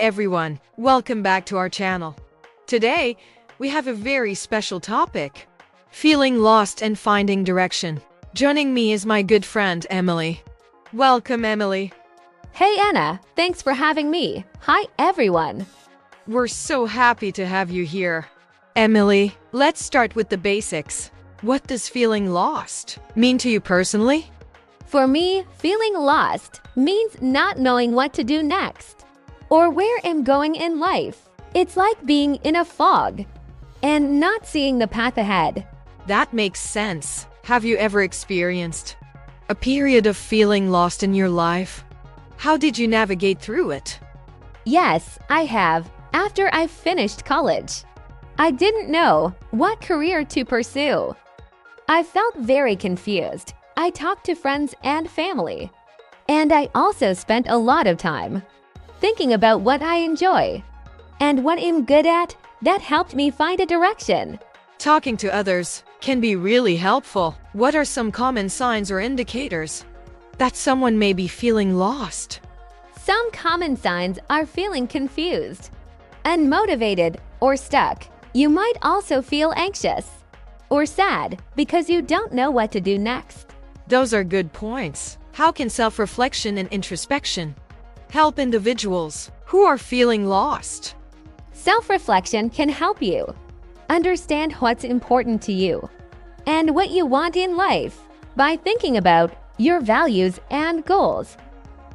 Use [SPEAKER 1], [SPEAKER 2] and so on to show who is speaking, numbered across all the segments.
[SPEAKER 1] everyone, welcome back to our channel. Today, we have a very special topic: feeling lost and finding direction. Joining me is my good friend Emily. Welcome, Emily.
[SPEAKER 2] Hey Anna, thanks for having me. Hi everyone.
[SPEAKER 1] We're so happy to have you here. Emily, let's start with the basics. What does feeling lost mean to you personally?
[SPEAKER 2] For me, feeling lost means not knowing what to do next or where I'm going in life. It's like being in a fog and not seeing the path ahead.
[SPEAKER 1] That makes sense. Have you ever experienced a period of feeling lost in your life? How did you navigate through it?
[SPEAKER 2] Yes, I have. After I finished college, I didn't know what career to pursue. I felt very confused. I talked to friends and family, and I also spent a lot of time thinking about what I enjoy and what I'm good at. That helped me find a direction.
[SPEAKER 1] Talking to others can be really helpful. What are some common signs or indicators that someone may be feeling lost?
[SPEAKER 2] Some common signs are feeling confused, unmotivated, or stuck. You might also feel anxious or sad because you don't know what to do next.
[SPEAKER 1] Those are good points. How can self-reflection and introspection help individuals who are feeling lost?
[SPEAKER 2] Self-reflection can help you understand what's important to you and what you want in life. By thinking about your values and goals,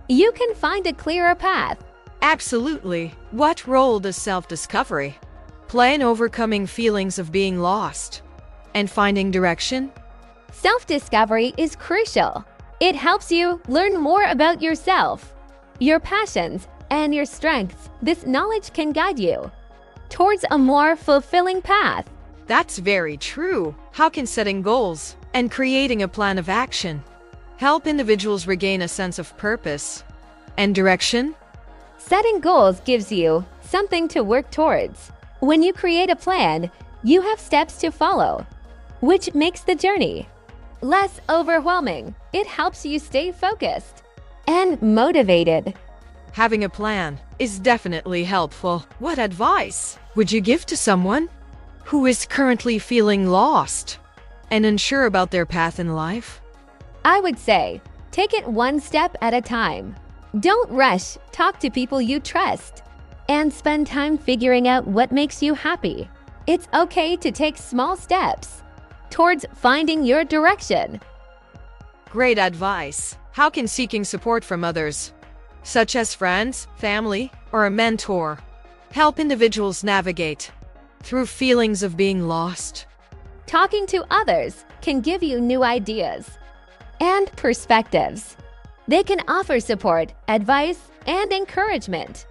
[SPEAKER 2] you can find a clearer path.
[SPEAKER 1] Absolutely. What role does self-discovery play in overcoming feelings of being lost and finding direction?
[SPEAKER 2] Self-discovery is crucial. It helps you learn more about yourself, your passions, and your strengths. This knowledge can guide you towards a more fulfilling path.
[SPEAKER 1] That's very true. How can setting goals and creating a plan of action help individuals regain a sense of purpose and direction?
[SPEAKER 2] Setting goals gives you something to work towards. When you create a plan, you have steps to follow, which makes the journey less overwhelming. It helps you stay focused and motivated.
[SPEAKER 1] Having a plan is definitely helpful. What advice would you give to someone who is currently feeling lost and unsure about their path in life?
[SPEAKER 2] I would say, take it one step at a time. Don't rush. Talk to people you trust and spend time figuring out what makes you happy. It's okay to take small steps towards finding your direction.
[SPEAKER 1] Great advice. How can seeking support from others, such as friends, family, or a mentor, help individuals navigate through feelings of being lost?
[SPEAKER 2] Talking to others can give you new ideas and perspectives. They can offer support, advice, and encouragement,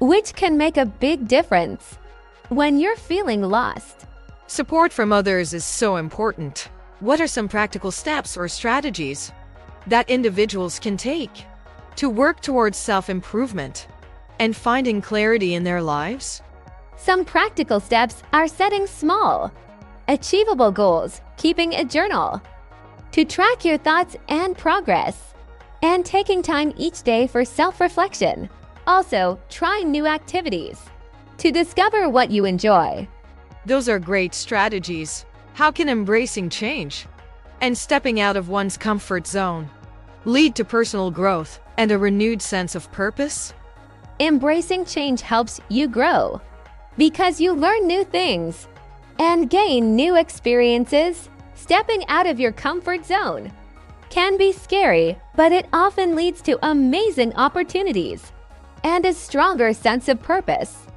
[SPEAKER 2] which can make a big difference when you're feeling lost.
[SPEAKER 1] Support from others is so important. What are some practical steps or strategies that individuals can take to work towards self-improvement and finding clarity in their lives?
[SPEAKER 2] Some practical steps are setting small, achievable goals, keeping a journal to track your thoughts and progress, and taking time each day for self-reflection. Also, trying new activities to discover what you enjoy.
[SPEAKER 1] Those are great strategies. How can embracing change and stepping out of one's comfort zone lead to personal growth and a renewed sense of purpose?
[SPEAKER 2] Embracing change helps you grow because you learn new things and gain new experiences. Stepping out of your comfort zone can be scary, but it often leads to amazing opportunities and a stronger sense of purpose.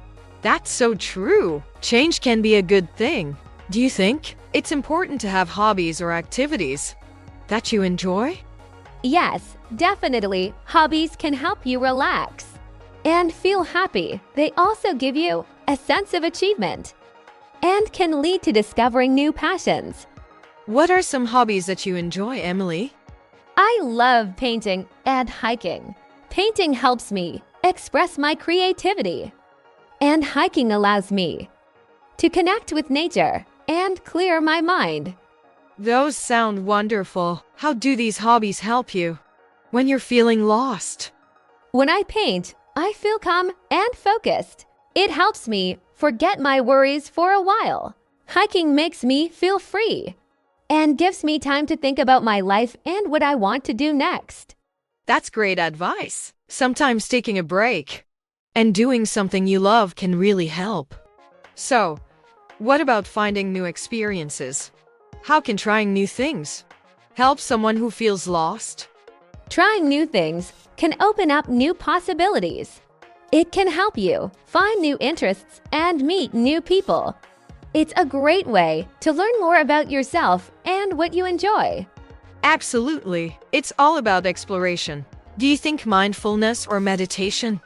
[SPEAKER 1] That's so true. Change can be a good thing. Do you think it's important to have hobbies or activities that you enjoy?
[SPEAKER 2] Yes, definitely. Hobbies can help you relax and feel happy. They also give you a sense of achievement and can lead to discovering new passions.
[SPEAKER 1] What are some hobbies that you enjoy, Emily?
[SPEAKER 2] I love painting and hiking. Painting helps me express my creativity, and hiking allows me to connect with nature and clear my mind.
[SPEAKER 1] Those sound wonderful. How do these hobbies help you when you're feeling lost?
[SPEAKER 2] When I paint, I feel calm and focused. It helps me forget my worries for a while. Hiking makes me feel free and gives me time to think about my life and what I want to do next.
[SPEAKER 1] That's great advice. Sometimes taking a break and doing something you love can really help. So, what about finding new experiences? How can trying new things help someone who feels lost?
[SPEAKER 2] Trying new things can open up new possibilities. It can help you find new interests and meet new people. It's a great way to learn more about yourself and what you enjoy.
[SPEAKER 1] Absolutely. It's all about exploration. Do you think mindfulness or meditation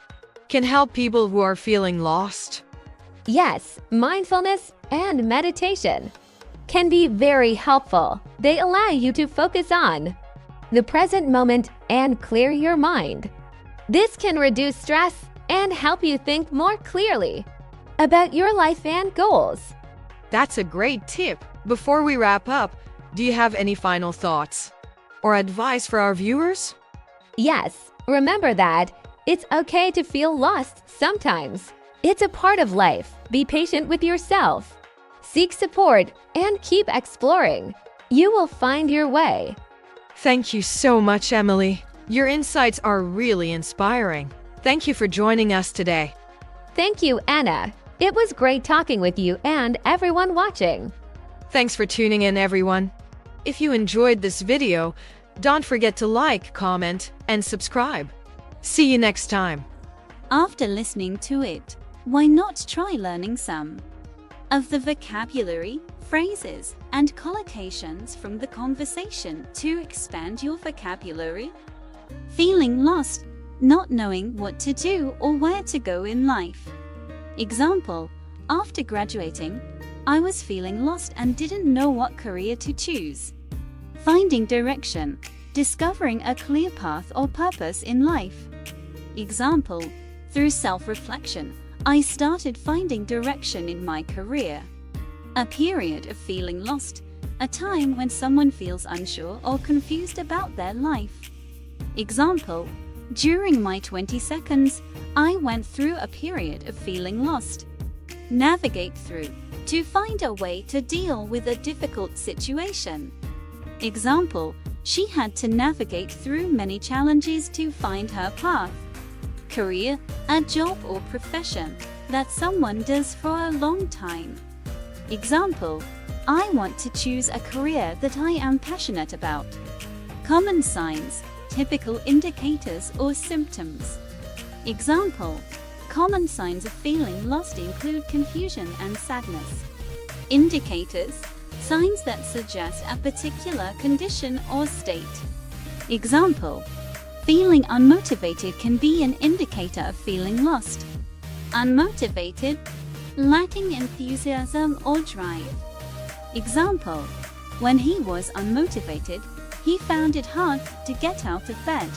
[SPEAKER 1] can help people who are feeling lost?
[SPEAKER 2] Yes, mindfulness and meditation can be very helpful. They allow you to focus on the present moment and clear your mind. This can reduce stress and help you think more clearly about your life and goals.
[SPEAKER 1] That's a great tip. Before we wrap up, do you have any final thoughts or advice for our viewers?
[SPEAKER 2] Yes, remember that it's okay to feel lost sometimes. It's a part of life. Be patient with yourself. Seek support and keep exploring. You will find your way.
[SPEAKER 1] Thank you so much, Emily. Your insights are really inspiring. Thank you for joining us today.
[SPEAKER 2] Thank you, Anna. It was great talking with you and everyone watching.
[SPEAKER 1] Thanks for tuning in, everyone. If you enjoyed this video, don't forget to like, comment, and subscribe. See you next time.
[SPEAKER 3] After listening to it, why not try learning some of the vocabulary, phrases, and collocations from the conversation to expand your vocabulary? Feeling lost, not knowing what to do or where to go in life. Example, after graduating, I was feeling lost and didn't know what career to choose. Finding direction, discovering a clear path or purpose in life. Example, through self-reflection, I started finding direction in my career. A period of feeling lost, a time when someone feels unsure or confused about their life. Example, during my 20 seconds, I went through a period of feeling lost. Navigate through, to find a way to deal with a difficult situation. Example, she had to navigate through many challenges to find her path. Career, a job or profession that someone does for a long time. Example, I want to choose a career that I am passionate about. Common signs, typical indicators or symptoms. Example, common signs of feeling lost include confusion and sadness. Indicators, signs that suggest a particular condition or state. Example, feeling unmotivated can be an indicator of feeling lost. Unmotivated, lacking enthusiasm or drive. Example, when he was unmotivated, he found it hard to get out of bed.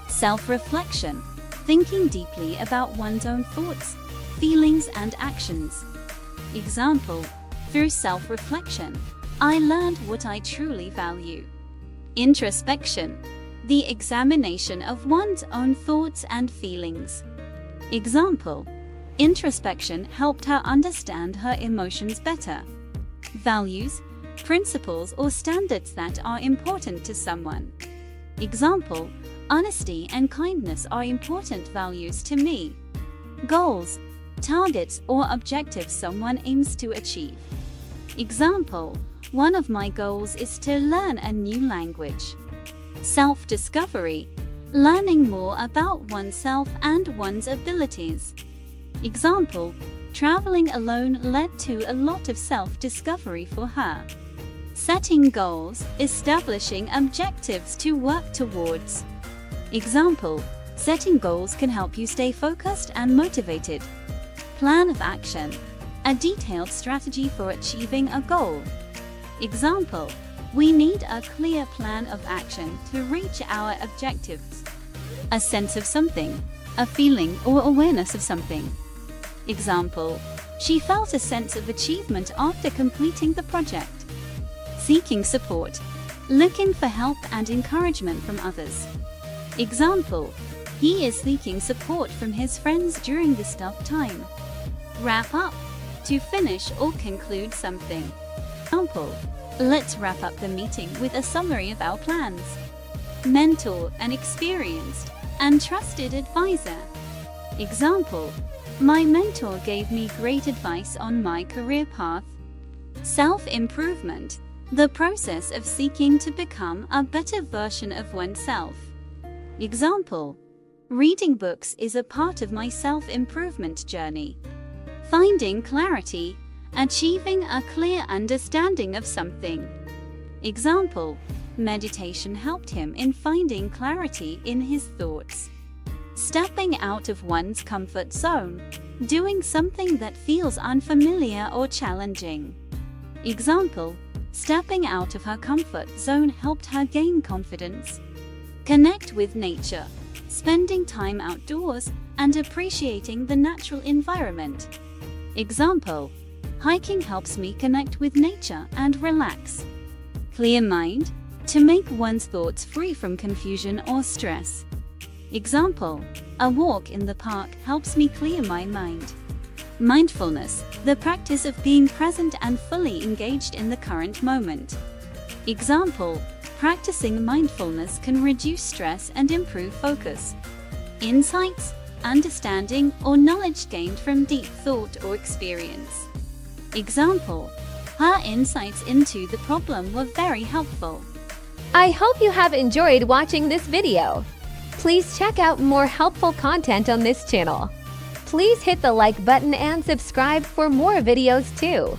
[SPEAKER 3] Self-reflection, thinking deeply about one's own thoughts, feelings and actions. Example, through self-reflection, I learned what I truly value. Introspection, the examination of one's own thoughts and feelings. Example, introspection helped her understand her emotions better. Values, principles or standards that are important to someone. Example, honesty and kindness are important values to me. Goals, targets or objectives someone aims to achieve. Example, one of my goals is to learn a new language. Self-discovery, learning more about oneself and one's abilities. Example, traveling alone led to a lot of self-discovery for her. Setting goals, establishing objectives to work towards. Example, setting goals can help you stay focused and motivated. Plan of action, a detailed strategy for achieving a goal. Example, we need a clear plan of action to reach our objectives. A sense of something, a feeling or awareness of something. Example, she felt a sense of achievement after completing the project. Seeking support, looking for help and encouragement from others. Example, He is seeking support from his friends during this tough time. Wrap up. To finish or conclude something. Example. Let's wrap up the meeting with a summary of our plans. Mentor, an experienced and trusted advisor. Example. My mentor gave me great advice on my career path. Self-improvement, the process of seeking to become a better version of oneself. Example. Reading books is a part of my self-improvement journey. Finding clarity, achieving a clear understanding of something. Example. Meditation helped him in finding clarity in his thoughts. Stepping out of one's comfort zone, doing something that feels unfamiliar or challenging. Example. Stepping out of her comfort zone helped her gain confidence. Connect with nature, spending time outdoors and appreciating the natural environment. Example. Hiking helps me connect with nature and relax. Clear mind, to make one's thoughts free from confusion or stress. Example. A walk in the park helps me clear my mind. Mindfulness, the practice of being present and fully engaged in the current moment. Example. Practicing mindfulness can reduce stress and improve focus. Insights, understanding, or knowledge gained from deep thought or experience. Example. Her insights into the problem were very helpful.
[SPEAKER 2] I hope you have enjoyed watching this video. Please check out more helpful content on this channel. Please hit the like button and subscribe for more videos too.